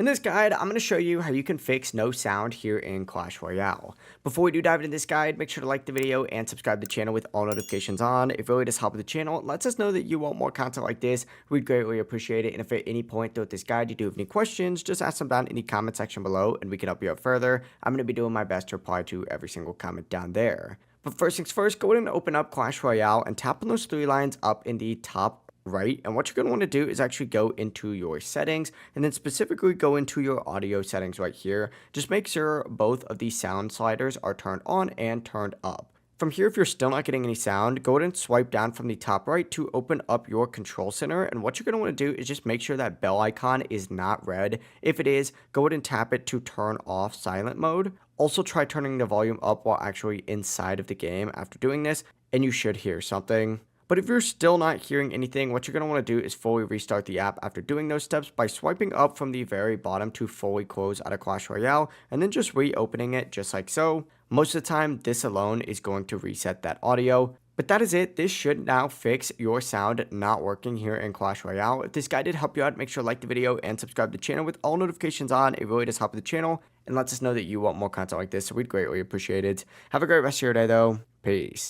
In this guide, I'm going to show you how you can fix no sound here in Clash Royale. Before we do dive into this guide, make sure to like the video and subscribe to the channel with all notifications on. It really does help the channel. It lets us know that you want more content like this. We'd greatly appreciate it. And if at any point throughout this guide you do have any questions, just ask them down in the comment section below and we can help you out further. I'm going to be doing my best to reply to every single comment down there. But first things first, go ahead and open up Clash Royale and tap on those three lines up in the top right, and what you're going to want to do is actually go into your settings and then specifically go into your audio settings right here. Just make sure both of these sound sliders are turned on and turned up. From here, if you're still not getting any sound, go ahead and swipe down from the top right to open up your control center. And what you're going to want to do is just make sure that bell icon is not red. If it is, go ahead and tap it to turn off silent mode. Also try turning the volume up while actually inside of the game after doing this, and you should hear something. But if you're still not hearing anything, what you're going to want to do is fully restart the app after doing those steps by swiping up from the very bottom to fully close out of Clash Royale and then just reopening it just like so. Most of the time, this alone is going to reset that audio. But that is it. This should now fix your sound not working here in Clash Royale. If this guide did help you out, make sure to like the video and subscribe to the channel with all notifications on. It really does help the channel and lets us know that you want more content like this, so we'd greatly appreciate it. Have a great rest of your day though. Peace.